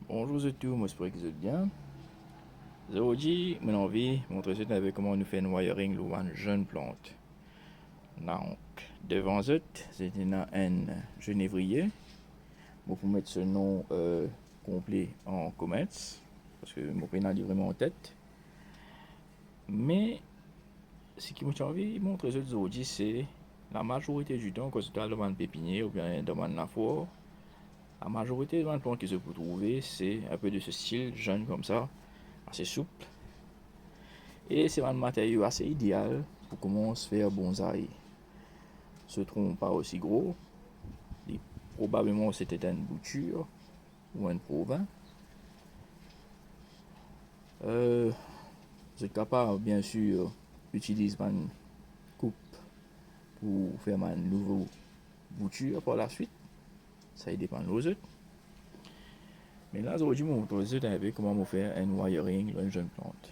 Bonjour à tous, moi j'espère que vous êtes bien. Aujourd'hui, mon envie de montrer avec comment nous faisons un wiring une jeune plante. Donc, devant eux, c'est un genévrier. Bon, pour mettre ce nom complet en commerce, parce que mon prénom est vraiment en tête. Mais ce qui m'a envie de montrer aujourd'hui, c'est la majorité du temps, quand tu es dans une pépinière ou bien dans une foire, la majorité des plantes que je peux trouver, c'est un peu de ce style jeune comme ça, assez souple. Et c'est un matériau assez idéal pour commencer à faire bonsaï. Ce tronc pas aussi gros, et probablement c'était une bouture ou un provin. Vous êtes capable bien sûr d'utiliser une coupe pour faire une nouvelle bouture par la suite. Ça dépend de vos autres. Mais là, aujourd'hui, je vais vous montrer comment faire un wiring dans une jeune plante.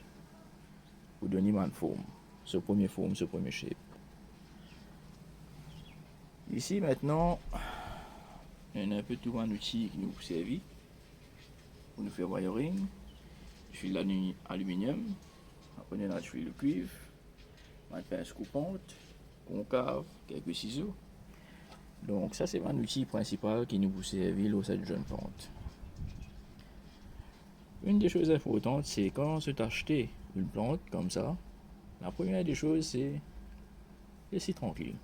Pour donner une forme, ce premier shape. Ici maintenant, il y a un peu tout un outil qui nous servit pour nous faire wiring. Je suis l'aluminium, après on a le cuivre, ma pince coupante, concave, quelques ciseaux. Donc ça c'est mon outil principal qui nous peut servir dans cette jeune plante. Une des choses importantes, c'est quand on se acheter une plante comme ça, la première des choses c'est laisser tranquille.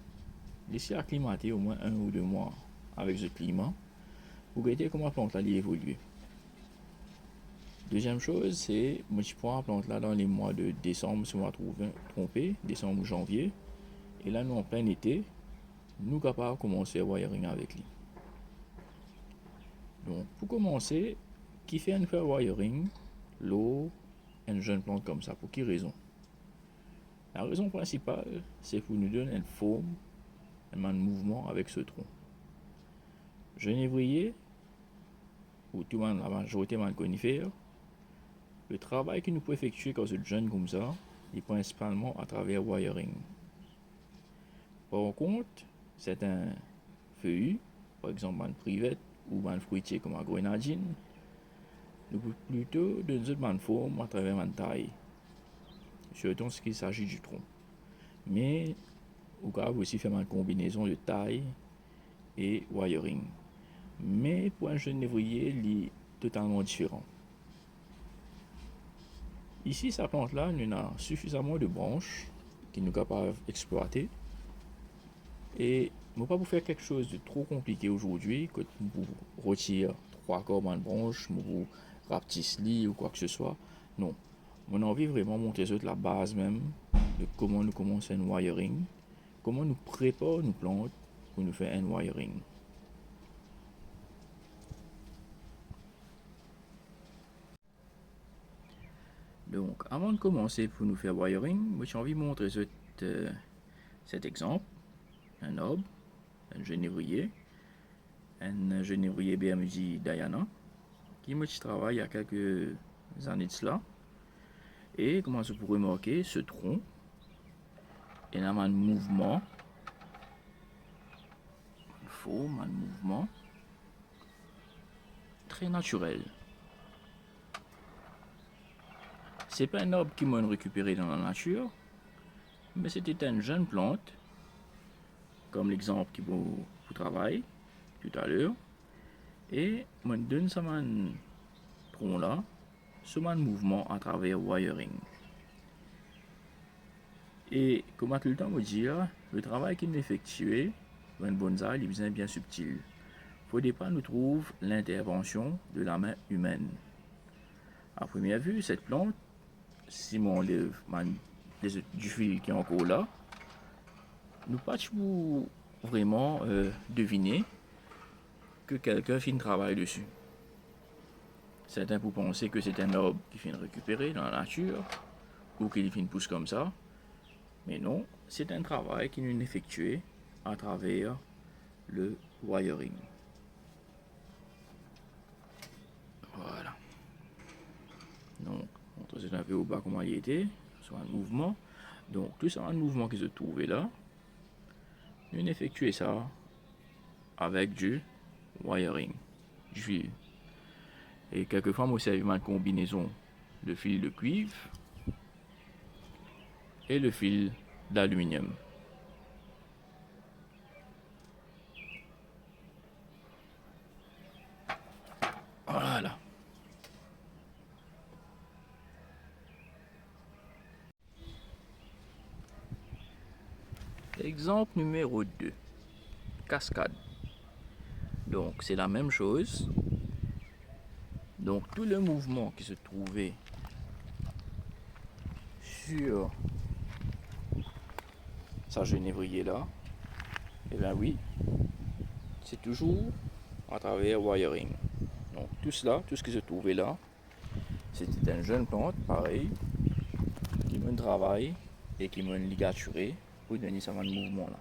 Laisser acclimater au moins 1 ou 2 mois avec ce climat pour regarder comment la plante là évolue. Deuxième chose, c'est moi je prends la plante là dans les mois de décembre, si on va tromper, décembre ou janvier. Et là, nous en plein été, nous sommes capables de commencer à wiring avec lui. Donc, pour commencer, qui fait un faire wiring, l'eau, une jeune plante comme ça, pour quelle raison? La raison principale, c'est pour nous donner une forme, un mouvement avec ce tronc. Genévrier, ou tout le monde, la majorité des conifères, le travail que nous pouvons effectuer quand c'est jeune comme ça, est principalement à travers wiring. Par contre, c'est un feuillu, par exemple une privette ou un fruitier comme la grenadine, nous pouvons plutôt de une forme à travers une taille, surtout ce qu'il s'agit du tronc. Mais on peut aussi faire une combinaison de taille et wiring. Mais pour un genévrier, il est totalement différent. Ici, sa plante-là, nous a suffisamment de branches qui nous capables d'exploiter. Et ne pas pour faire quelque chose de trop compliqué aujourd'hui, que vous retirez 3 cordes de branche, vous rapetissez ou quoi que ce soit. Non. Mon envie vraiment montrer la base même de comment nous commençons un wiring, comment nous préparons nos plantes pour nous faire un wiring. Donc, avant de commencer pour nous faire wiring, j'ai envie de montrer cet exemple. Un arbre, un genévrier BMJ Diana, qui m'a travaillé il y a quelques années de cela. Et comment vous pouvez remarquer, ce tronc, il y a un mouvement, une forme, un mouvement très naturel. C'est pas un arbre qui m'a récupéré dans la nature, mais c'était une jeune plante, comme l'exemple qui vous travaille tout à l'heure. Et moi donne ça un tronc là, ce mouvement à travers wiring. Et comme tout le temps me dire, le travail qu'il effectué dans une bonsaï est bien subtil. Il faut pas nous trouver l'intervention de la main humaine. À première vue, cette plante, si on enlève du fil qui est encore là, nous pas vraiment deviner que quelqu'un fait un travail dessus. Certains pour penser que c'est un arbre qui fait récupérer dans la nature ou qu'il fait une pousse comme ça. Mais non, c'est un travail qui est effectué à travers le wiring. Voilà. Donc, on se un peu au bas comment il était, sur un mouvement. Donc, tout ça, un mouvement qui se trouvait là, on effectué ça avec du wiring, du fil. Et quelquefois, moi, c'est une combinaison de fil de cuivre et le fil d'aluminium. Voilà. Exemple numéro 2. Cascade. Donc, c'est la même chose. Donc, tout le mouvement qui se trouvait sur sa genévrier là, et bien oui, c'est toujours à travers wiring. Donc, tout cela, tout ce qui se trouvait là, c'était une jeune plante, pareil, qui me travaille et qui me ligaturé pour donner ce mouvement là.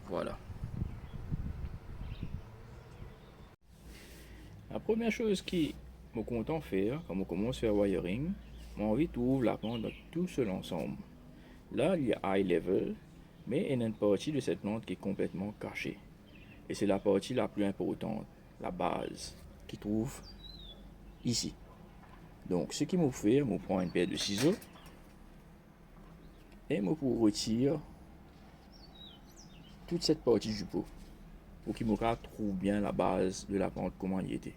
Voilà. La première chose qui me content faire, quand on commence à faire wiring, j'ai envie de trouver la plante dans tout seul ensemble. Là, il y a high level, mais il y a une partie de cette plante qui est complètement cachée. Et c'est la partie la plus importante, la base, qui trouve ici. Donc, ce qu'il me fait, je prends une paire de ciseaux et je retire toute cette partie du pot pour qu'il me trouve bien la base de la plante, comment il était.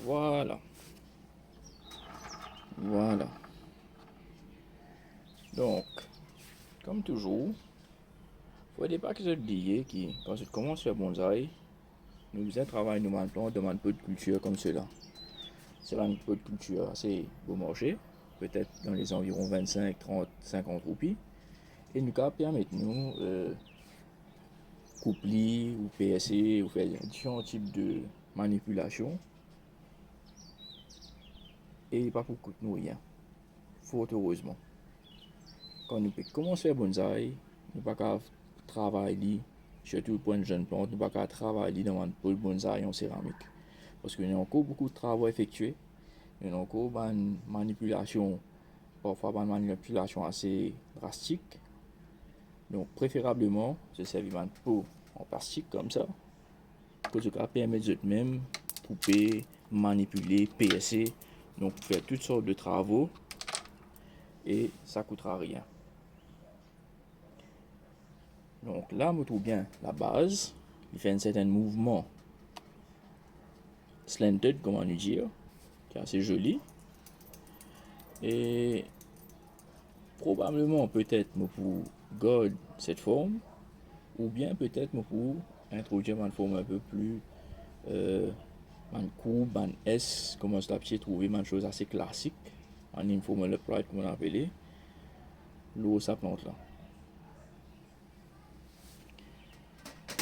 Voilà. Voilà. Donc, comme toujours, il ne faut pas que je dise que quand je commence à faire bonsaï, nous faisons travail nous maintenant, on demande peu de culture comme cela. C'est un peu de culture assez beau marché, peut-être dans les environs 25, 30, 50 roupies. Et nous permettre nous coupler ou PSC ou faire différents types de manipulations. Et pas pour coûter nous rien. Fort heureusement. Quand nous commençons à faire bonsaï, nous ne pouvons pas travailler, surtout pour une jeune plante, nous ne pouvons pas travailler dans un pôle bonsaï en céramique. Parce qu'il y a encore beaucoup de travaux effectués. Il y a encore une manipulation, parfois une manipulation assez drastique. Donc préférablement, je servir un pot en plastique comme ça, que je peux permettre de même couper, manipuler, PSC, donc faire toutes sortes de travaux et ça ne coûtera rien. Donc là, je trouve bien la base, il fait un certain mouvement slanted, comment nous dire, qui est assez joli. Et probablement, peut-être, pour garder cette forme, ou bien peut-être pour introduire une forme un peu plus une courbe, un S, comme on s'est trouvé une chose assez classique, en informal upright, comme on l'appelait, l'eau sa plante là.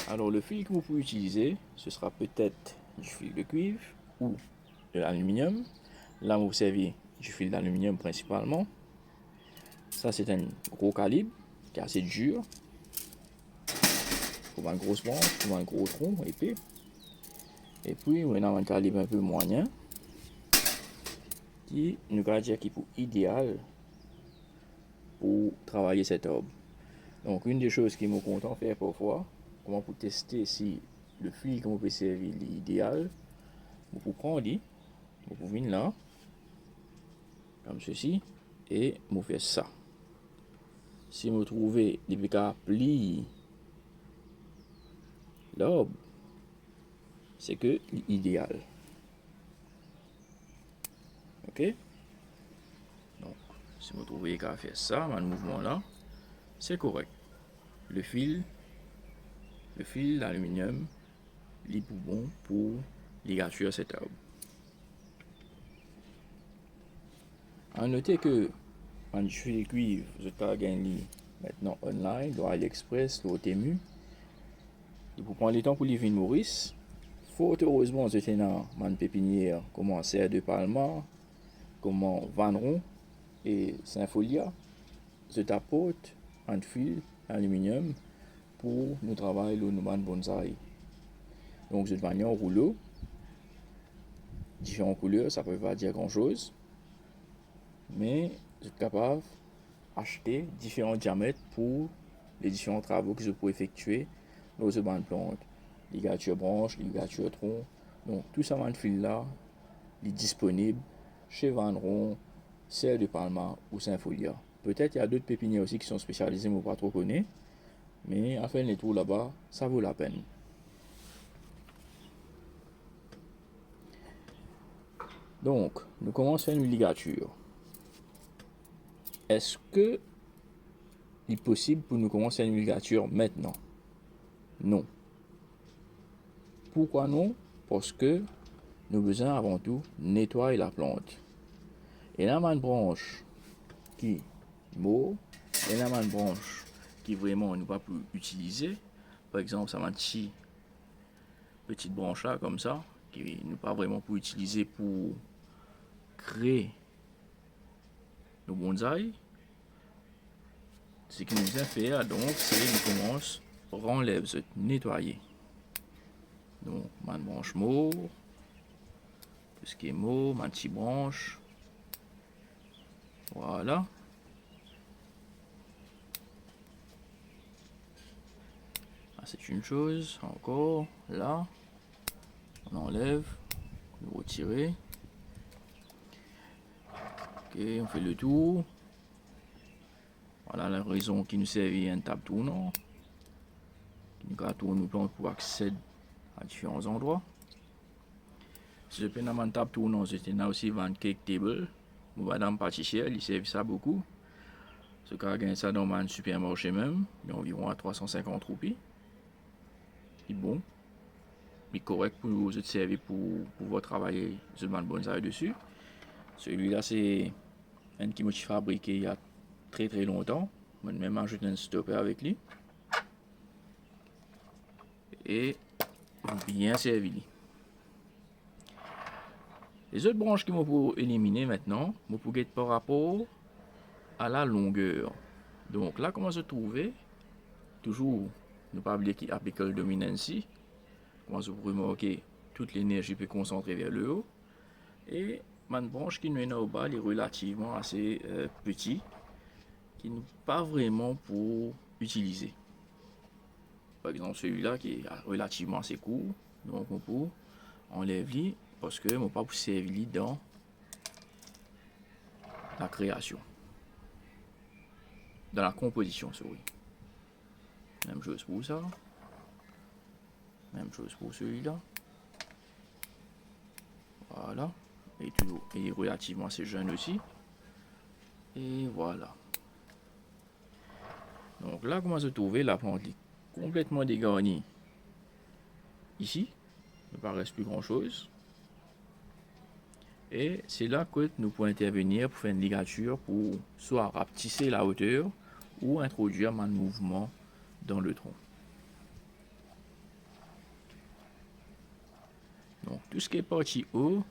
Alors le fil que vous pouvez utiliser, ce sera peut-être du fil de cuivre ou de l'aluminium. Là, vous servez du fil d'aluminium principalement. Ça, c'est un gros calibre qui est assez dur pour une grosse branche, pour un gros tronc épais. Et puis, on a un calibre un peu moyen qui nous dire qu'il est idéal pour travailler cet arbre. Donc, une des choses qui me content faire parfois, comment pour tester si le fil que vous pouvez servir est idéal, vous pouvez prendre, vous pouvez venir là, comme ceci, et vous faites ça. Si vous trouvez des cas plis l'arbre, c'est que l'idéal. Ok? Donc, si vous trouvez qu'à faire ça, un mouvement là, c'est correct. Le fil d'aluminium, il est bon pour ligature cet arbre. À noter que quand je fais les cuivres, je peux gagner maintenant online, dans AliExpress, dans Temu. Et pour prendre le temps pour les vins Maurice, fort heureusement, j'étais dans ma pépinière, comment Serre de Palma, comment Vanron. et Sympholia, je t'apporte un fil aluminium pour nous travailler le nouveau bonsaï. Donc, je vais en rouleau, différentes couleurs, ça peut pas dire grand chose, mais je suis capable d'acheter différents diamètres pour les différents travaux que je peux effectuer dans ce banc de plante. Ligature branche, ligature tronc. Donc, tout ça, de fil là, est disponible chez Vanron, Serre de Palma ou Sympholia. Peut-être il y a d'autres pépinières aussi qui sont spécialisées, mais pas trop connaître. Mais à faire les tours là-bas, ça vaut la peine. Donc, nous commençons à faire une ligature. Est-ce que il est possible pour nous commencer une ligature maintenant? Non. Pourquoi non? Parce que nous avons besoin avant tout nettoyer la plante. Et là, une branche qui est morte, et là, une branche qui vraiment nous pas pu utiliser. Par exemple, ça m'a dit petite branche là comme ça, qui nous pas vraiment pu utiliser pour créer nos bonsaïs. Ce qui nous a fait donc, c'est qu'on commence renlève, nettoyer. Donc, ma branche mort, tout ce qui est mort, ma petite branche. Voilà. Ah, c'est une chose. Encore, là. On enlève. On retire. Ok, on fait le tour. Voilà la raison qui nous servit à une table tournant. Qui nous tourne nos plantes pour accéder à différents endroits. Si je prends une table tournant, c'était aussi une cake table. Madame pâtissière, il servent ça beaucoup. Ce cas gagne ça dans un supermarché même, mais environ à 350 roupies. C'est bon, mais correct pour vous servir pour pouvoir travailler sur le bonsaï dessus. Celui-là, c'est un qui m'a fabriqué il y a très très longtemps. Je vais même ajouter un stopper avec lui. Et bien servi. Les autres branches qui m'ont pour éliminer maintenant, m'ont pour être par rapport à la longueur. Donc là, comment se trouver? Toujours, ne pas oublier qu'il applique le dominancy. Comment se remarquer toute l'énergie peut concentrer vers le haut. Et ma branche qui nous est au bas, est relativement assez petit, qui n'est pas vraiment pour utiliser. Par exemple, celui-là qui est relativement assez court, donc on peut enlever parce que on pas pour servir dans la création, dans la composition, sorry. Même chose pour ça. Même chose pour celui-là. Voilà. Et toujours, il est relativement assez jeune aussi. Et voilà. Donc là, comment se trouver la plante complètement dégarnie. Ici, il ne paraît plus grand chose. Et c'est là que nous pouvons intervenir pour faire une ligature pour soit rapetisser la hauteur ou introduire un mouvement dans le tronc. Donc tout ce qui est parti haut,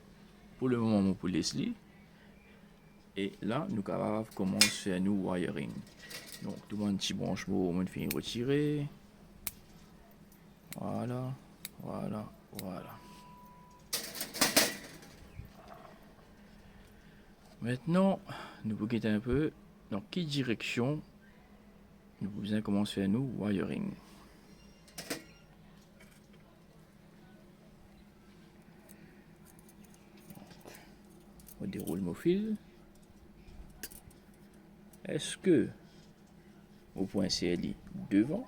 pour le moment, on peut laisser. Et là, nous capables commencer à faire nous wiring. Donc tout le monde petit branchement, on fait retirer. Voilà, voilà, voilà. Maintenant, nous pouvons quitter un peu dans quelle direction nous pouvons commencer à faire nous wiring. On déroule mon fil. Est-ce que au point CLI devant,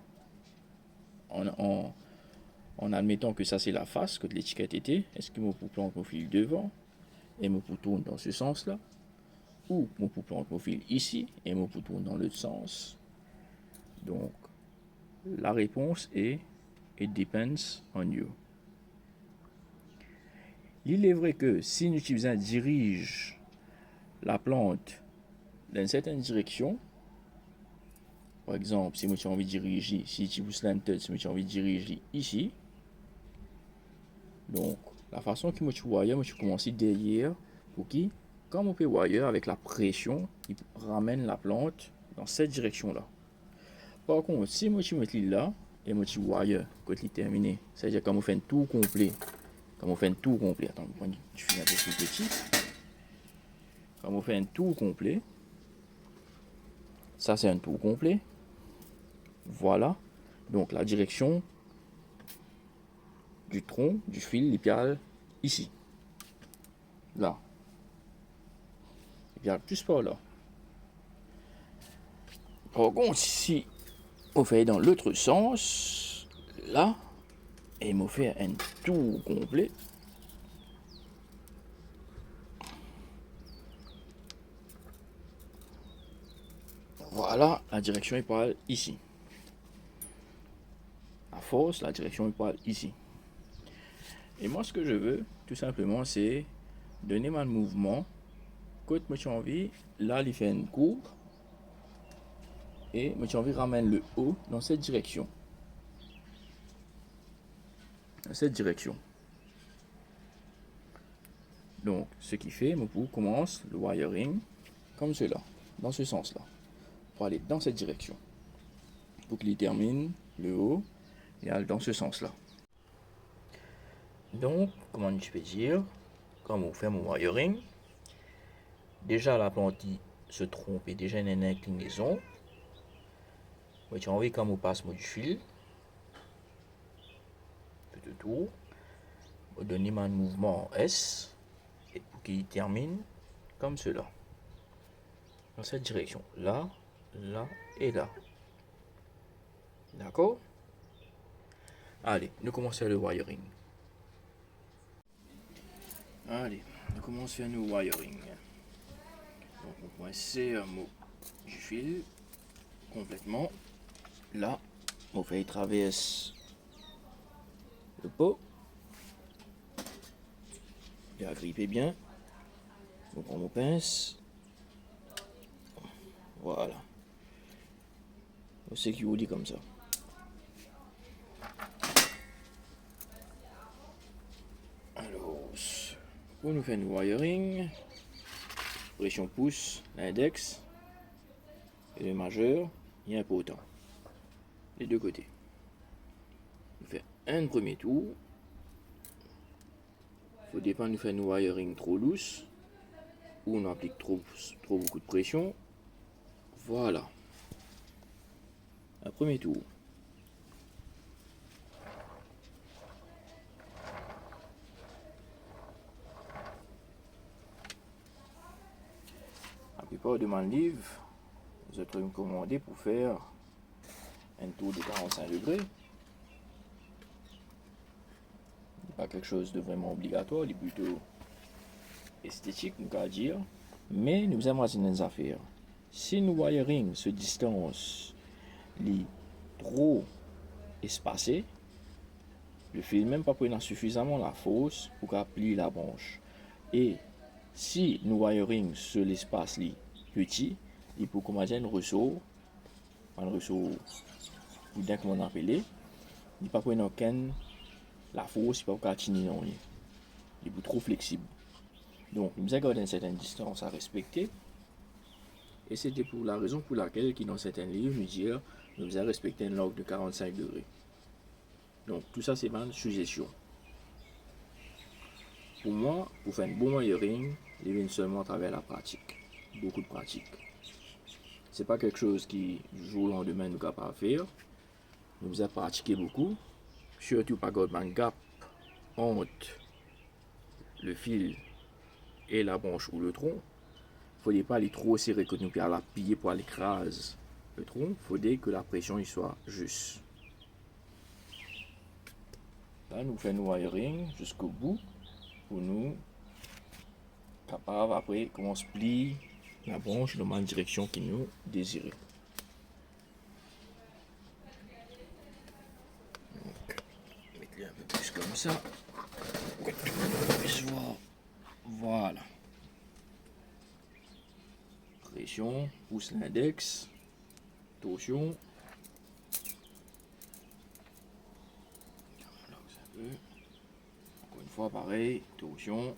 en admettant que ça c'est la face que l'étiquette était, est-ce que mon pour plante mon fil devant et mon pour tourne dans ce sens-là, ou mon pour plante mon fil ici et mon pour tourne dans l'autre sens? Donc la réponse est it depends on you. Il est vrai que si nous utilisons dirige la plante dans une certaine direction, par exemple, si j'ai envie de diriger, si tu pousses l'antenne, si j'ai envie de diriger ici, donc la façon que je vois, je commence derrière pour qui quand mon wire avec la pression, il ramène la plante dans cette direction-là. Par contre, si moi je mets là, et moi je wire, quand il est terminé, c'est-à-dire quand on fait un tour complet, attends, je finis un peu plus petit. Quand on fait un tour complet, ça c'est un tour complet. Voilà. Donc la direction du tronc, du fil, l'épiale, ici. Là. L'épiale plus par là. Par contre, si on fait dans l'autre sens, là, et on fait un tour complet, voilà, la direction est par ici. À force, la direction est par ici. Et moi, ce que je veux, tout simplement, c'est donner mon mouvement. Quand moi j'ai envie, là, il fait une courbe. Et moi j'ai envie de ramener le haut dans cette direction. Dans cette direction. Donc, ce qui fait, mon pour commence le wiring comme cela, dans ce sens-là, pour aller dans cette direction. Pour qu'il termine le haut et aller dans ce sens-là. Donc, comment je peux dire, quand on fait mon wiring, déjà la plante se trompe et déjà une inclinaison. Moi j'ai envie quand on passe du fil, petit tour, on donne un mouvement en S et pour qu'il termine comme cela. Dans cette direction. Là, là et là. D'accord? Allez, nous commençons le wiring. Allez, nous commençons à faire le wiring. Donc on coince un mot du fil complètement. Là, on fait traverse le pot. Il a grippé bien. On prend nos pinces. Voilà. On sait qu'il vous dit comme ça. Alors, pour nous faire le wiring, pression pouce, l'index et le majeur, il y a un important. Les deux côtés. On fait un premier tour. Il faut dépendre de faire une wiring trop douce ou on applique trop beaucoup de pression. Voilà. Un premier tour. La plupart de mes livres, vous êtes recommandé pour faire un tour de 45 degrés. Pas quelque chose de vraiment obligatoire, il est plutôt esthétique, nous allons dire. Mais nous avons des affaires. Si nous wiring ce distance est trop espacé, le fil même pas prendre suffisamment la force pour qu'elle plie la branche. Et si nous wiring sur l'espace petit, il peut commencer un ressort bien comme on appelle, il pas prendre aucune la force, il pas continuer non, il est trop flexible. Donc nous avons une certaine distance à respecter. Et c'était pour la raison pour laquelle, qui dans certains livres, nous disent nous avons respecté un log de 45 degrés. Donc tout ça, c'est ma suggestion. Pour moi, pour faire un bon wiring, il vient seulement à travers la pratique. Beaucoup de pratique. C'est pas quelque chose qui, du jour au lendemain, nous capable de faire. Nous avons pratiqué beaucoup. Surtout pas garder un gap entre le fil et la branche ou le tronc. Il ne faut pas aller trop serré que nous puissions la piller pour aller écraser le tronc. Il faut que la pression il soit juste. Là, nous faisons nos wiring jusqu'au bout pour nous capables après comment on se plie la branche dans la direction que nous désirons. Donc, mettez-le un peu plus comme ça. Pour que tout le monde puisse voir. Voilà. Pression, pouce l'index, torsion. Encore une fois, pareil, torsion,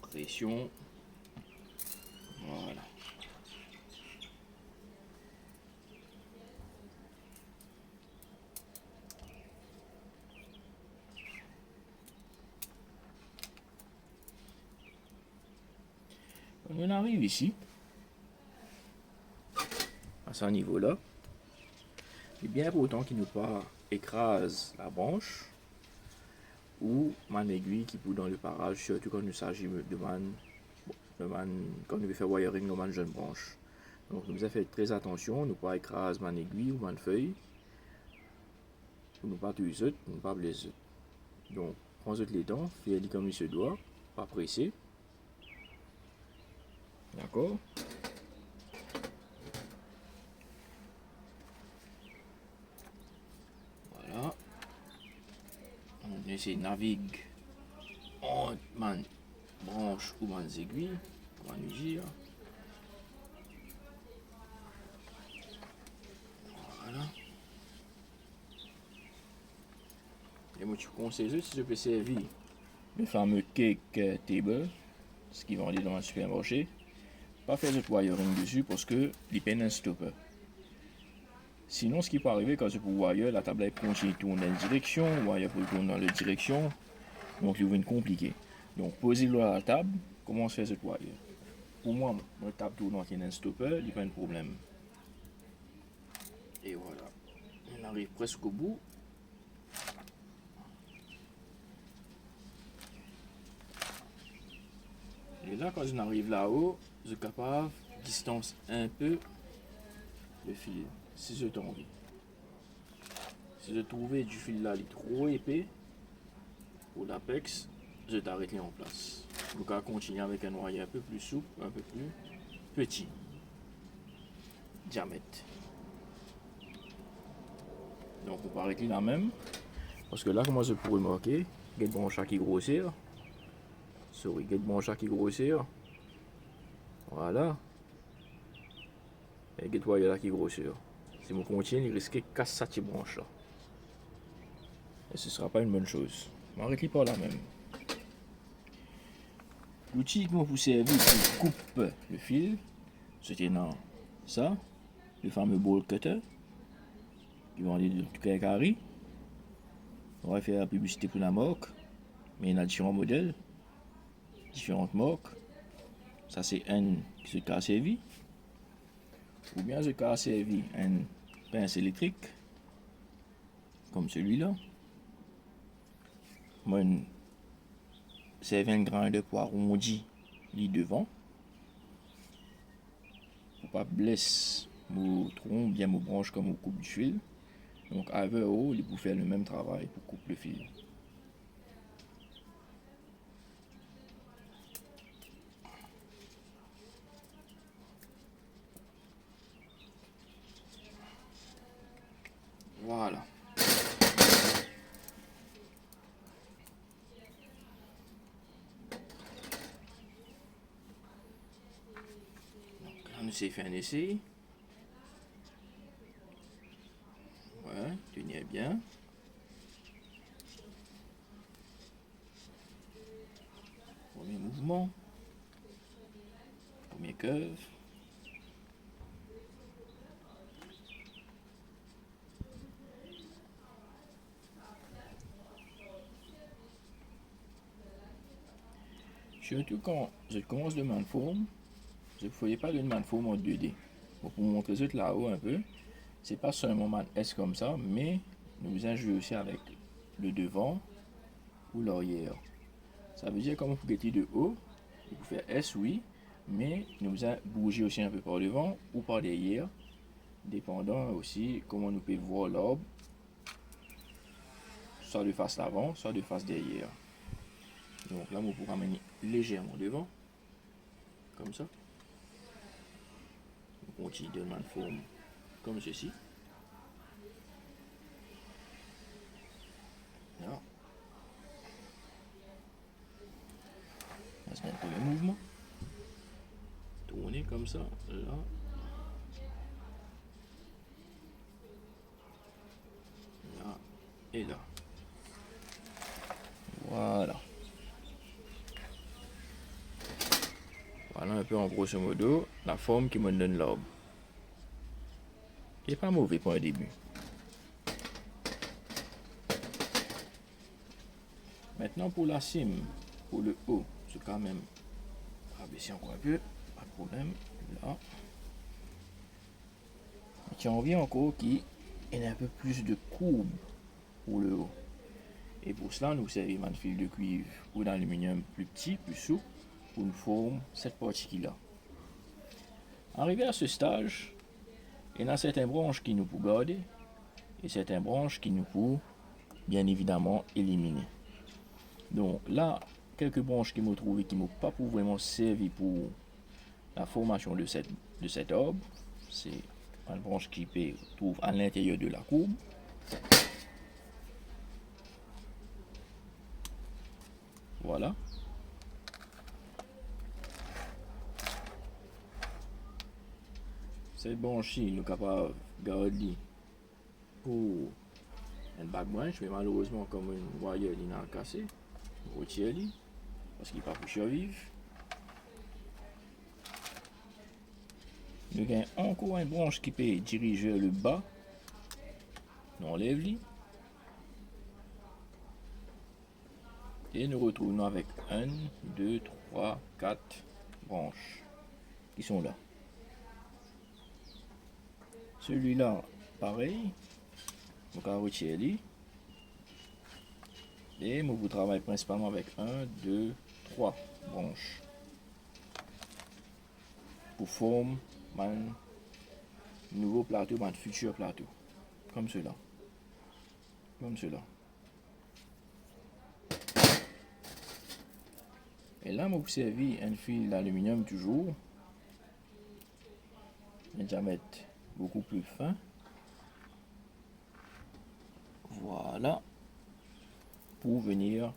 pression. On arrive ici, à ce niveau-là. Et bien important qu'il ne pas écrase la branche ou man aiguille qui pousse dans le parage, surtout quand il s'agit de man, quand on veut faire wiring dans man jeune branche. Donc nous devons faire très attention, ne pas écraser man aiguille ou man feuille, pour ne pas tuer, pour ne pas blesser. Donc prends les dents, fais-les comme il se doit, pas presser. D'accord? Voilà. On essaie de naviguer entre man branche ou man aiguille, pour man usure. Voilà. Et moi, tu conseilles si je peux servir le fameux cake table, ce qui vendait dans un supermarché. Pas faire de wiring dessus parce que il peine un stopper. Sinon, ce qui peut arriver quand je pour wire, la table continue de tourner dans une direction, le wire peut tourner dans l'autre direction, donc il va être compliqué. Donc, posez-le à la table, commence à faire ce wire. Pour moi, la table tourne dans un stopper, il n'y a pas de problème. Et voilà, on arrive presque au bout. Et là, quand on arrive là-haut, je suis capable de distance un peu le fil, si je t'en envie. Si je trouvais du fil là, il est trop épais pour l'apex, je t'arrête en place. Je vais continuer avec un noyau un peu plus souple, un peu plus petit. Diamètre. Donc on peut arrêter là même. Parce que là, comment je pourrais marquer, il y a branche qui grossir. Sorry, il y a branche qui grossir. Voilà. Et il y a là qui grossir. Si je continue, il risque de casser cette branche là. Et ce ne sera pas une bonne chose. Je m'arrête par là même. L'outil qui m'a vous servir pour couper le fil, c'était dans ça, le fameux ball cutter, qui vend des trucs carrés. On va faire la publicité pour la marque, mais il y a différents modèles, différentes marques. Ça c'est un qui se servi, ou bien ce cas servi un pince électrique, comme celui-là. Moi, c'est 20 grammes de poids arrondi li devant pour pas blesser mon tronc bien mon branche comme on coupe du fil. Donc avec haut il pour faire le même travail pour couper le fil. Voilà. On s'est fait un essai. Ouais, tenez bien. Premier mouvement. Premier curve. Surtout quand je commence de main forme, je ne voyais pas de main forme en 2D. Bon, pour vous montrer ça là-haut un peu, c'est pas seulement man S comme ça, mais nous allons jouer aussi avec le devant ou l'arrière. Ça veut dire comme vous guettez de haut, vous pouvez faire S oui, mais nous allons bouger aussi un peu par devant ou par derrière, dépendant aussi comment nous pouvons voir l'arbre, soit de face avant, soit de face derrière. Donc là, on pourra amener légèrement devant, comme ça. On continue de main forme comme ceci. Là. On va se mettre le mouvement. Tourner comme ça, là. Là et là. Voilà. Voilà un peu en grosso modo la forme qui me donne l'arbre. Il n'est pas mauvais pour un début. Maintenant pour la cime, pour le haut, c'est quand même abaisser encore un peu. pas de problème. Là. J'ai envie encore qu'il y ait un peu plus de courbe pour le haut. Et pour cela, nous servons un fil de cuivre ou d'aluminium plus petit, plus souple, pour nous former cette partie-là. Arrivé à ce stage, il y a certaines branches qui nous pour garder et certaines branches qui nous pour, bien évidemment, éliminer. Donc là, quelques branches qui m'ont trouvé qui ne m'ont pas pour vraiment servi pour la formation de cet arbre. C'est une branche qui se trouve à l'intérieur de la courbe. Voilà. Cette branche-ci, nous sommes capables de garder pour un back branch, mais malheureusement, comme une wire il a cassé, on retire parce qu'il n'est pas pour survivre. Nous avons encore une branche qui peut diriger vers le bas. On enlève-les. Et nous retrouvons avec 1, 2, 3, 4 branches qui sont là. Celui-là, pareil. On va retirer. Et vous travaillez principalement avec 1, 2, 3 branches pour former un nouveau plateau, un futur plateau. Comme cela. Comme cela. Et là, vous observez un fil d'aluminium toujours. Un diamètre beaucoup plus fin. Voilà. Pour venir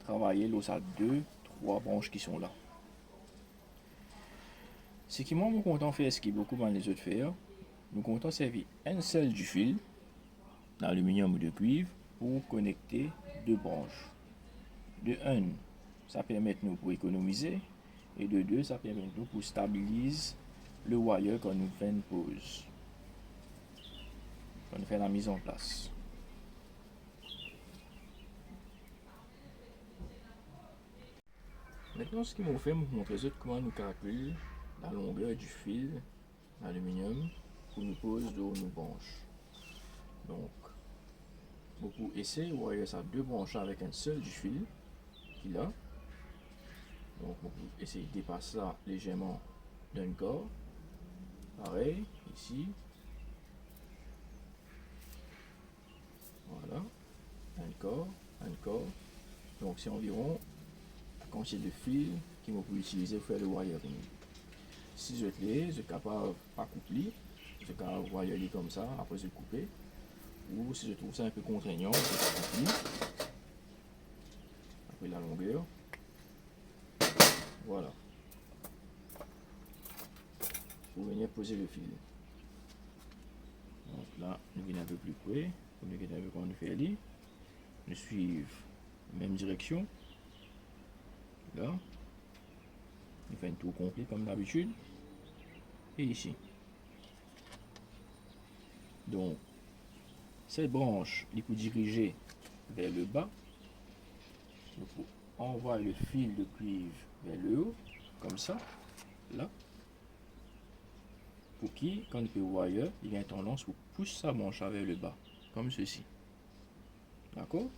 travailler l'os à 2, 3 branches qui sont là. Ce qui moi, nous comptons faire, ce qui est beaucoup dans les autres faire, nous comptons servir un seul du fil d'aluminium ou de cuivre pour connecter deux branches. De 1, ça permet nous pour économiser, et de 2, ça permet nous pour stabiliser le wire quand nous faisons une pause, quand nous faisons la mise en place. Maintenant, ce qu'ils m'ont fait, je montrer comment nous calculons la longueur du fil d'aluminium pour nous poser sur nos branches. Donc, beaucoup essayer, vous voyez ça, deux branches avec un seul du fil qu'il a. Donc, vous essayez de dépasser ça légèrement d'un corps. Pareil, ici. Voilà. Un corps. Donc, c'est environ la quantité de fil que vous pouvez utiliser pour faire le wiring. Si je êtes capable de pas couper, je suis capable de wirer comme ça, après je couper. Ou si je trouve ça un peu contraignant, je vais couper. Après la longueur. Voilà. Pour venir poser le fil. Donc là, nous venons un peu plus près. Pour nous guider un peu comment nous faire aller. Nous suivons la même direction. Là. Nous faisons un tour complet comme d'habitude. Et ici. Donc, cette branche, il faut diriger vers le bas. Il faut envoyer le fil de cuivre vers le haut, comme ça, là. Pour qui, quand il peut wire, il a une tendance pour pousser sa branche vers le bas, comme ceci. D'accord?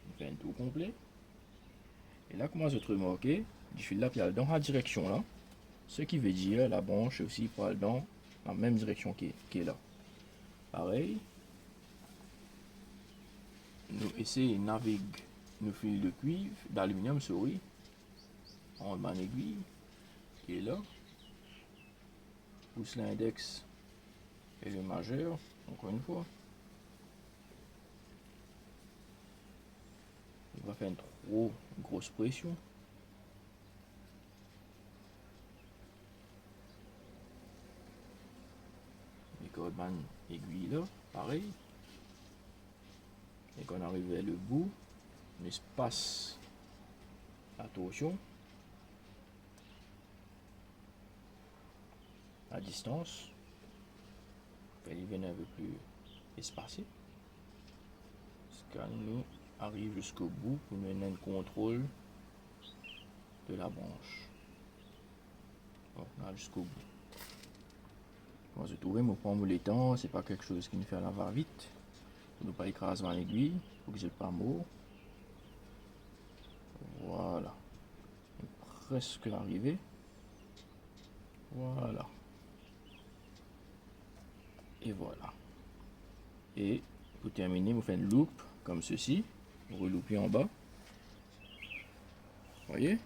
On fait un tour complet. Et là, comment je remarquer, du fil là qui est dans la direction là. Ce qui veut dire la branche aussi pour dans la même direction qui est là. Pareil. Nous essayons de naviguer nos fils de cuivre, d'aluminium, souris, en bas aiguille, qui est là. Pousse l'index et le majeur, encore une fois. On va faire une trop grosse pression. Les cordemans aiguilles là, pareil. Et quand on arrive vers le bout, on espace la torsion à distance. Elle vient un peu plus espacée. Quand nous arrive jusqu'au bout pour nous donner un contrôle de la branche. Bon, là jusqu'au bout. Quand je trouve, je prends le temps, c'est pas quelque chose qui me fait à la va-vite. Pour ne pas écraser dans l'aiguille, faut que j'ai pas mot. Voilà. Presque arrivé. Voilà. Et voilà. Et pour terminer, vous faites une loupe comme ceci. Vous reloupez en bas. Voyez?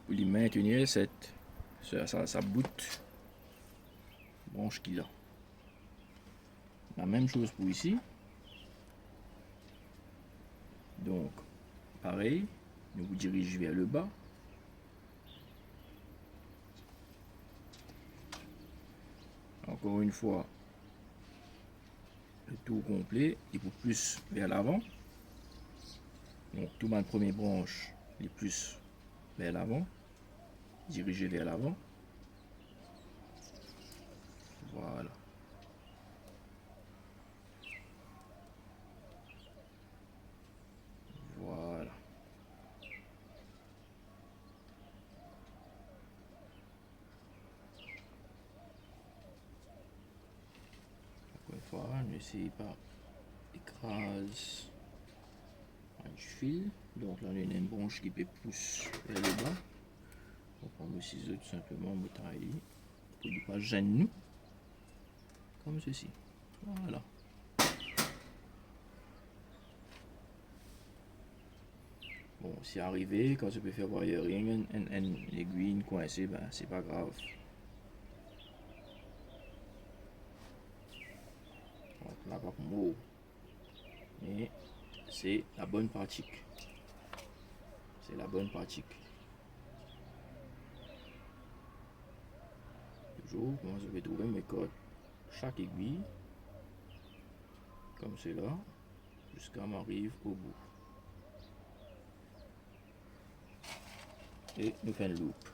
Vous lui maintenez sa boute branche qu'il a. La même chose pour ici. Donc, pareil, nous vous dirigez vers le bas. Encore une fois, le tour complet et pour plus vers l'avant. Donc, tout ma première branche est plus vers l'avant, dirigé vers l'avant. Voilà. Voilà. Encore une fois, n'essayez pas écraser un fil. Donc là, on a une branche qui peut pousser vers le bas. On prend le ciseau tout simplement, me tailler pour ne pas gêner nous. Comme ceci. Voilà. Bon, c'est arrivé, quand je peux faire wiring, une aiguille coincée, ben c'est pas grave. Donc là, pas mot. Mais c'est la bonne pratique. C'est la bonne pratique. Toujours, moi je vais trouver mes codes. Chaque aiguille, comme cela, jusqu'à m'arrive au bout. Et nous faisons une loupe.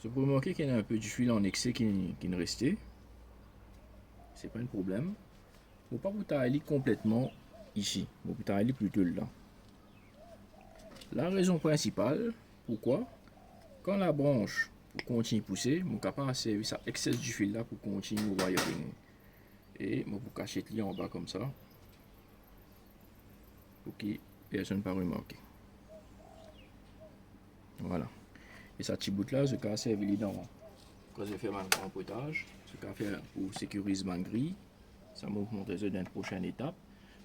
Vous pouvez remarquer qu'il y a un peu du fil en excès qui ne restait. C'est pas un problème. Faut pas vous tailler complètement ici. Vous tailler plutôt là. La raison principale, pourquoi, quand la branche continue à pousser, mon capable servir ça excès du fil là pour continuer au wiring. Et moi pour cacher le en bas comme ça, pour que personne ne pas remarquer. Voilà. Et ça petit bout là, je vais servir dans quand je fais mon rempotage, je vais faire pour sécuriser ma grille. Ça m'a montré ça dans une prochaine étape.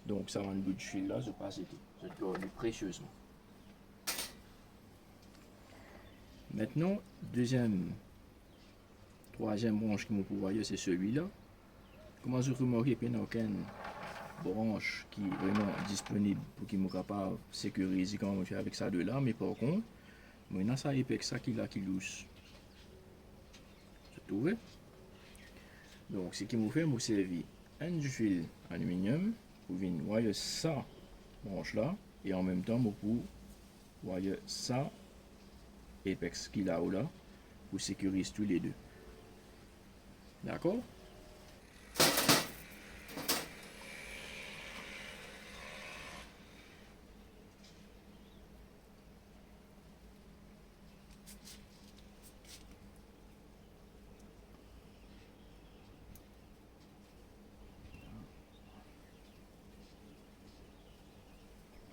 Donc ça va un bout de fil là, je passe et je garde précieusement. Maintenant, troisième branche qui me voyez, c'est celui-là. Comment je remarque qu'il n'y a aucune branche qui est vraiment disponible pour qu'il me capable de sécuriser quand on fait avec ça de là, mais par contre, maintenant ça est ça qui là qui lousse. Vous trouvez? Donc ce qui me fait me servir un du fil aluminium pour venir voir ça branche là et en même temps pour voir ça épex qu'il a là pour sécuriser tous les deux. D'accord?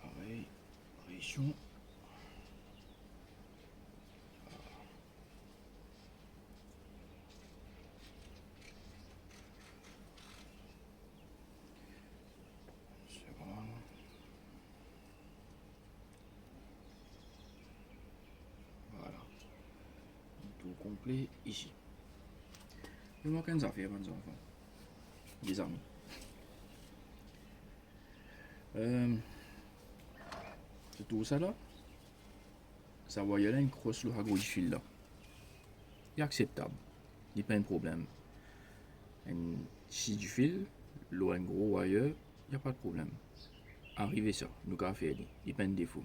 Pareil, pression. Complet ici. Il manque une affaire, mes enfants. Les amis. C'est tout ça là. Ça va y aller une crosse le hago du fil là. C'est acceptable. Il n'y a pas de problème. Si du fil, l'eau un gros ailleurs, il n'y a pas de problème. Arrivez ça, nous avons fait. Il n'y a pas de défaut.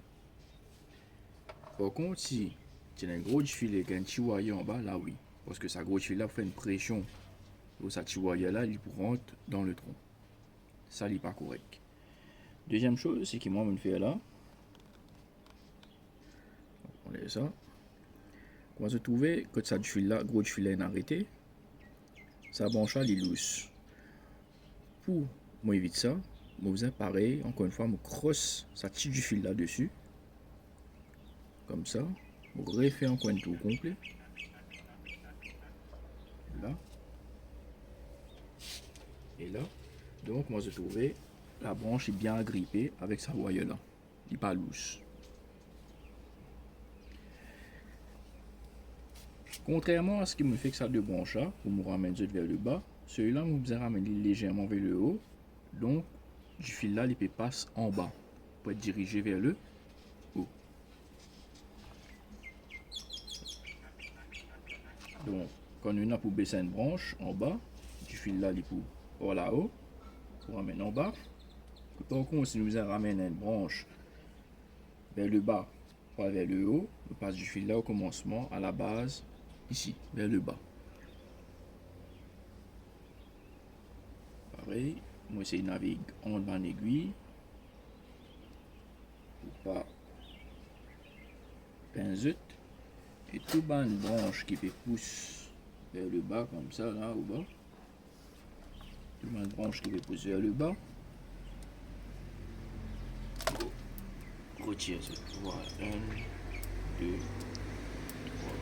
Par contre, si tu as un gros fil et un petit wire en bas, là oui. Parce que ça gros fil là fait une pression. Donc ça petit wire là, il rentre dans le tronc. Ça n'est pas correct. Deuxième chose, c'est que moi je me fais là. On laisse ça. Quand vous trouvez que ça du fil là, gros du fil là est arrêté, ça branche les loose. Pour moi éviter ça, moi vous pareil, encore une fois, je crosse ça tire du fil là dessus. Comme ça. Je refais encore un tour complet. Là. Et là. Donc moi je trouvais la branche est bien agrippée avec sa wire là. Il n'est pas louche. Contrairement à ce qui me fait que ça deux branches là, pour me ramener vers le bas, celui-là me besoin ramener légèrement vers le haut. Donc du fil là, il passe en bas pour être dirigé vers le haut. Donc quand on a pour baisser une branche en bas, du fil là, il pour là-haut, pour ramener en bas. Par contre, si nous ramenons une branche vers le bas, pas vers le haut, on passe du fil là au commencement, à la base, ici, vers le bas. Pareil, moi c'est navigue en bas aiguille, pour pas pinzette, et tout bas une branche qui peut pousser vers le bas, comme ça, là, au bas. Tout bas une branche qui peut pousser vers le bas. Retire ça. Voilà, 1, 2, 3.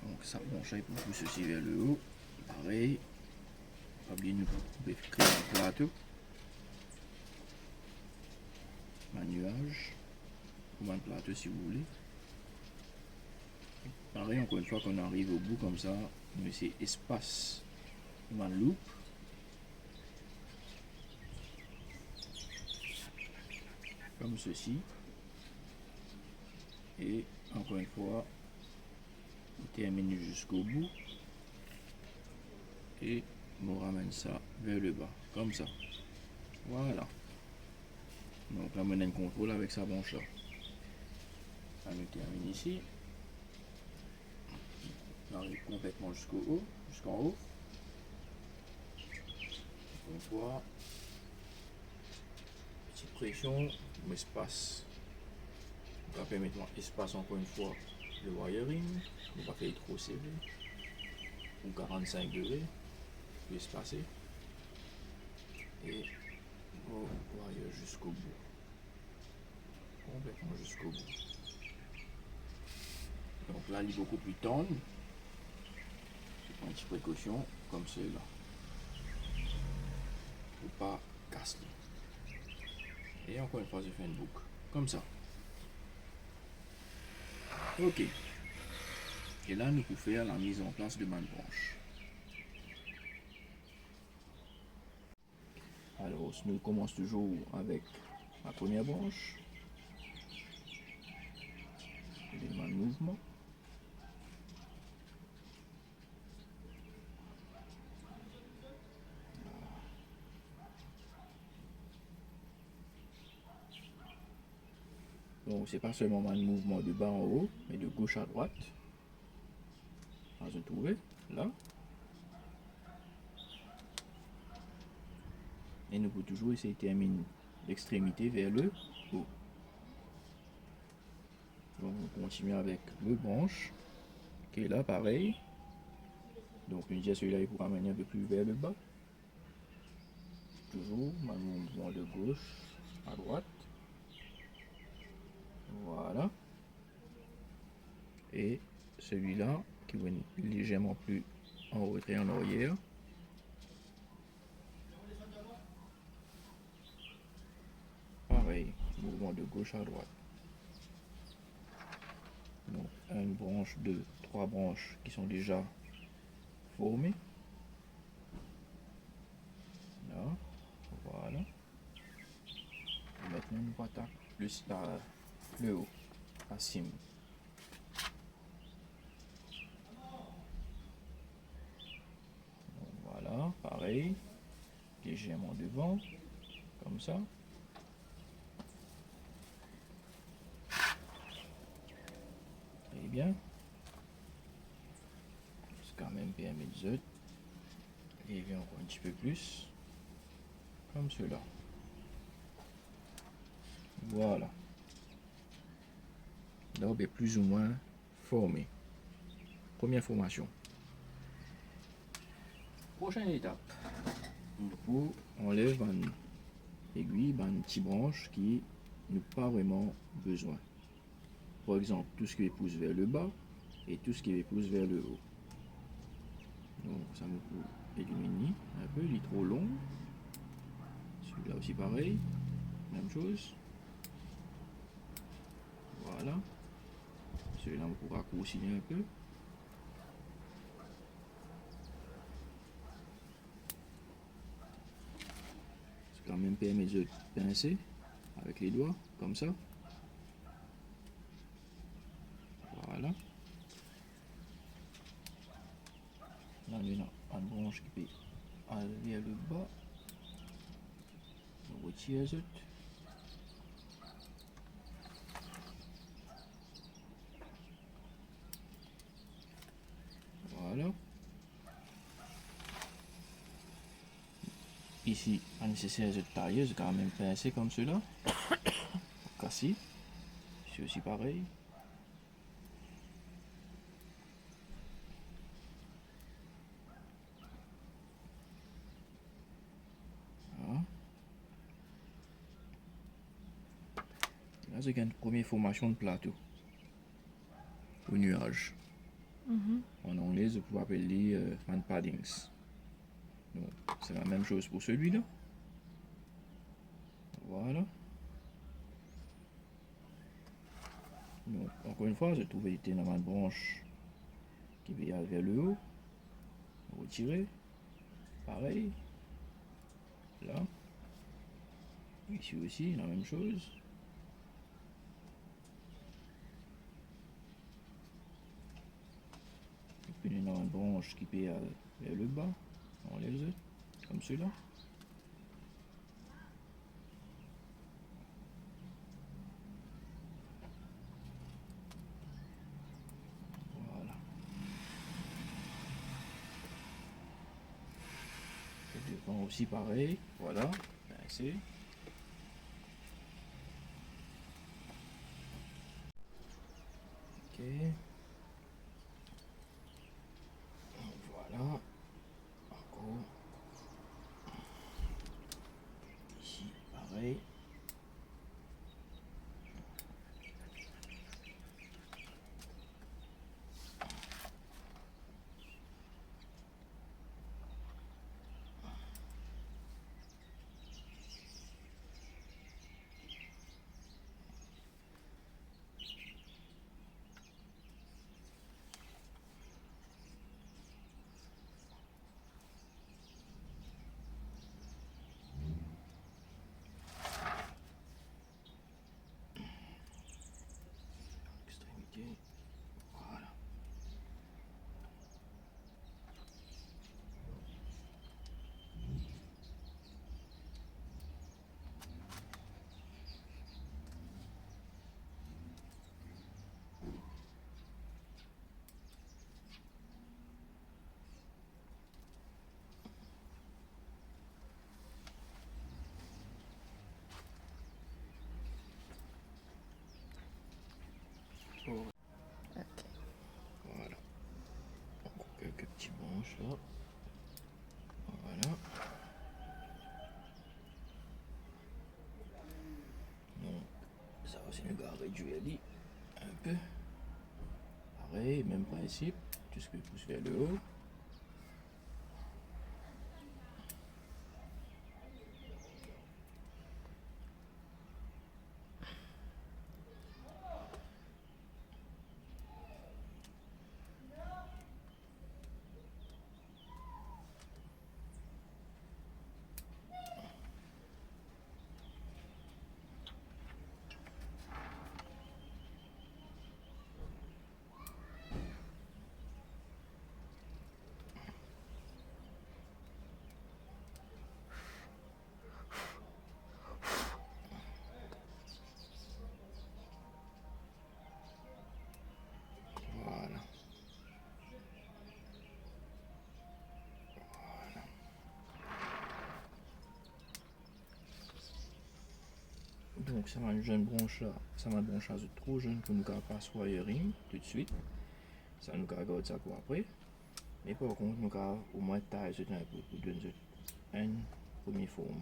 Donc ça branche pour pousser ceci vers le haut. Pareil. Pas oublier de créer un plateau. Un nuage. Ou un plateau si vous voulez. Pareil, encore une fois qu'on arrive au bout comme ça, on essaie espace une loupe. Comme ceci. Et encore une fois, on termine jusqu'au bout. Et on ramène ça vers le bas, comme ça. Voilà. Donc là, on a un contrôle avec sa branche là. On termine ici. On arrive complètement jusqu'au haut, jusqu'en haut. Une fois, petite pression, espace. On va permettre espace encore une fois le wiring. On va faire trop serré. Ou 45 degrés. Plus espacé. Et on va aller jusqu'au bout. Complètement jusqu'au bout. Donc là, il est beaucoup plus tendre. Une petite précaution comme celle-là. Pour pas casser. Et encore une fois, je fais une boucle. Comme ça. Ok. Et là, nous pouvons faire la mise en place de ma branche. Alors, nous commençons toujours avec la première branche. Élément de mouvement. Donc, c'est pas seulement un mouvement de bas en haut, mais de gauche à droite. Là, je trouvais, là. Et nous pouvons toujours essayer de terminer l'extrémité vers le haut. Donc, on continue avec le branche, qui est là, pareil. Donc, une dièse, celui-là, il pourra amener un peu plus vers le bas. Toujours, un mouvement de gauche à droite. Voilà. Et celui-là, qui va légèrement plus en retrait en arrière. Pareil, mouvement de gauche à droite. Donc, une branche, deux, trois branches qui sont déjà formées. Là, voilà. maintenant, nous va attaquer le haut, la cime. Voilà, pareil, légèrement devant, comme ça. Très bien. C'est quand même bien mis de lever encore un petit peu plus, comme cela. Voilà. L'arbre est plus ou moins formé. Première formation. Prochaine étape. On enlève une aiguille, une petite branche qui n'a pas vraiment besoin. Par exemple, tout ce qui pousse vers le bas et tout ce qui pousse vers le haut. Donc ça nous peut éliminer un peu, il est trop long. Celui-là aussi pareil, même chose. Voilà. Celui-là on peut raccourcir un peu. C'est quand même permet de pincer avec les doigts, comme ça. Voilà. Là, on a une branche qui peut aller vers le bas. On retire ça. Voilà. Ici, pas nécessaire de tailler, c'est quand même pincé comme cela. Casser. C'est aussi pareil. Voilà. Là, c'est une première formation de plateau. Au nuage. En anglais, je peux appeler fan paddings. Donc, c'est la même chose pour celui-là. Voilà. Donc, encore une fois, j'ai trouvé une branche qui va vers le haut. Retirer. Pareil. Là. Ici aussi, la même chose. Et puis, il y a une branche qui peut aller vers le bas. On les a, comme celui-là. Voilà. Et devant aussi pareil. Voilà. Pincé. Ok. Voilà. Encore. Ici, pareil. Extrémité. Voilà. Ok. Voilà. Encore quelques petits branches là. Voilà. Donc, ça aussi nous va réduire un peu. Pareil, même principe. Tout ce qui pousse vers le haut. Donc ça va une jeune branche là, ça va une branche là trop jeune pour nous passer wiring tout de suite. Ça nous garde ça pour après. Mais par contre, nous avons au moins taille un peu pour donner une première forme.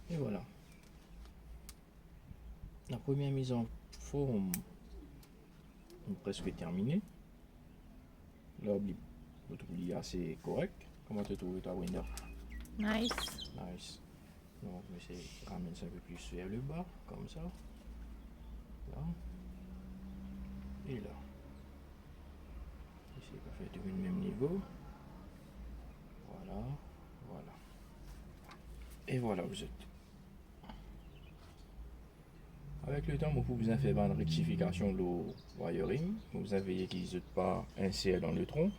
Et voilà. La première mise en forme est presque terminée. L'oubli est assez correct. Comment tu trouves ta window? Nice. Nice. Donc, je vais ramener ça un peu plus vers le bas, comme ça. Là. Et là. Ici, on va faire tout le même niveau. Voilà. Voilà. Et voilà, vous êtes. Avec le temps, vous pouvez faire une rectification de wiring. Vous avez qu'ils n'ont pas inséré dans le tronc.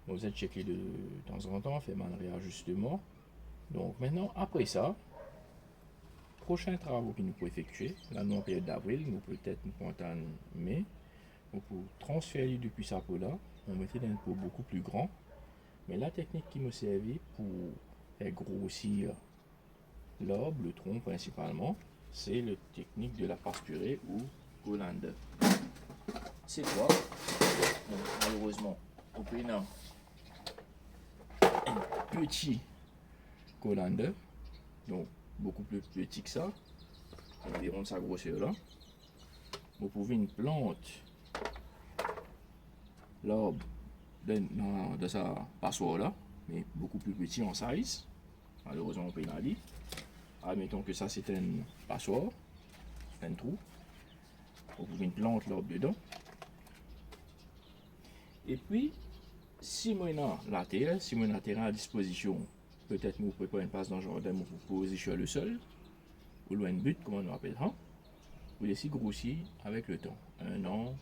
Vous êtes checké de temps en temps, faire un réajustement. Donc maintenant, après ça, prochain travaux que nous pouvons effectuer, là nous en période d'avril, nous peut-être nous pouvons en mai, nous pouvons transférer depuis sa peau là, on mettait dans un pot beaucoup plus grand. Mais la technique qui me servit pour faire grossir l'arbre, le tronc principalement, c'est la technique de la pasturée ou colander. C'est quoi? Bon, malheureusement, au prénom, un petit colander, donc beaucoup plus petit que ça, environ de sa grosseur là. Vous pouvez une plante l'arbre de sa passoire là, mais beaucoup plus petit en size. Malheureusement, on peut y aller. Admettons que ça c'est une passoire, un trou. Vous pouvez une plante l'arbre dedans. Et puis, si moi la terre, si moi la terre à disposition, peut-être vous préparez une place dans le jardin, vous posez sur le sol, ou loin de but, comme on appelle ça, vous laissez grossir avec le temps. 1 an,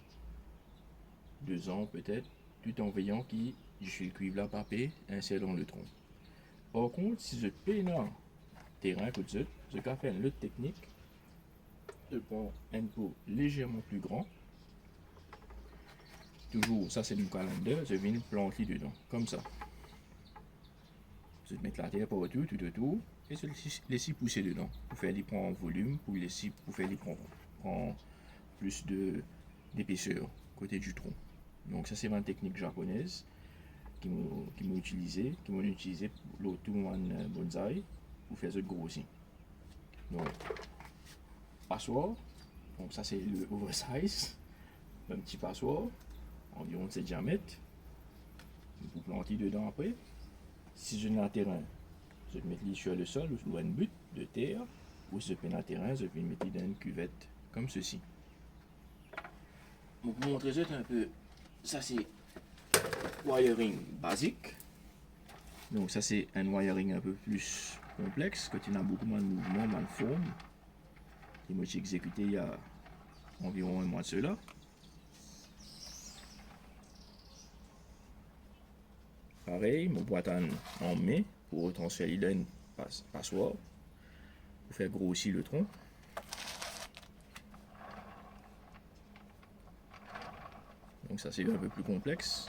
2 ans peut-être, tout en veillant qu'il je le cuivre la papier, insère dans le tronc. Par contre, si je paye dans terrain, je vais faire une autre technique. Je prends un pot légèrement plus grand. Toujours, ça c'est du calendrier, je viens planter dedans, comme ça. Je vais mettre la terre par autour, tout autour, et je laisser pousser dedans, pour faire les prendre en volume, pour faire les prendre plus d'épaisseur côté du tronc. Donc ça c'est une technique japonaise qui m'ont utilisé pour l'auto bonsaï pour faire ce grossir. Donc passoire, donc ça c'est le oversize, un petit passoire, environ de 7 diamètres. Vous plantez dedans après. Si je n'ai un terrain, je vais mettre sur le sol ou sur une butte de terre, ou si je fais un terrain, je vais mettre dans une cuvette comme ceci. Pour vous montrer un peu, ça c'est wiring basique. Donc ça c'est un wiring un peu plus complexe, quand il y a beaucoup moins de mouvements, moins de formes. Et moi j'ai exécuté il y a environ un mois de cela. Pareil, mon boîte en mai pour retransférer une passoire, pour faire grossir le tronc. Donc ça c'est un peu plus complexe.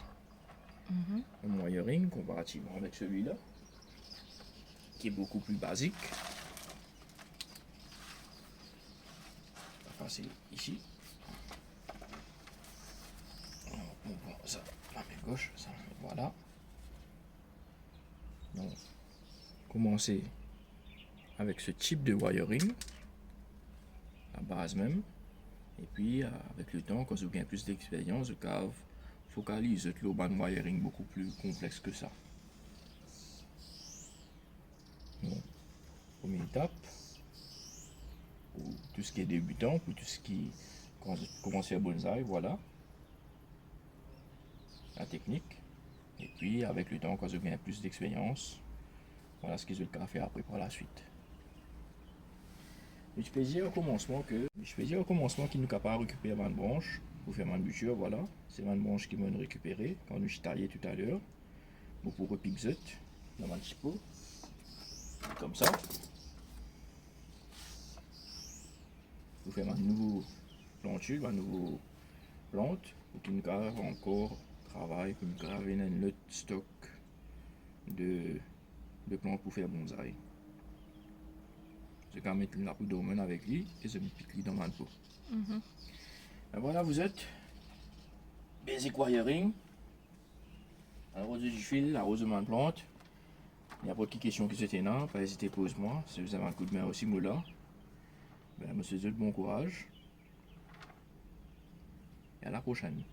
Un wiring comparativement avec celui-là, qui est beaucoup plus basique. Enfin c'est ici. On prend ça la main gauche, ça, voilà. Donc, commencer avec ce type de wiring, la base même. Et puis, avec le temps, quand vous gagnez plus d'expérience, vous focalisez le wiring beaucoup plus complexe que ça. Donc, première étape, pour tout ce qui est débutant, pour tout ce qui commence à bonsaï, voilà la technique. Et puis, avec le temps, quand vous gagnez plus d'expérience, voilà ce qu'ils ont fait après par la suite. Je peux dire au commencement qu'il nous capable de récupérer ma branche pour faire ma bouture, voilà. C'est ma branche qui m'a récupéré quand nous taillé tout à l'heure. Bon, pour repiquer dans ma petit pot. Comme ça. Pour faire ma nouvelle planture, ma nouvelle plante, pour qu'il nous grave encore travail, pour nous graver un autre stock de plantes pour faire bonsaï. Je vais mettre la poudre d'hormone avec lui et je me pique dans ma peau. Et voilà, vous êtes basic wiring. Arrose du fil, arrose de ma plante. Il n'y a pas de questions qui étaient là, pas hésiter, pose-moi. Si vous avez un coup de main aussi, moi là. Ben, monsieur, bon courage. Et à la prochaine.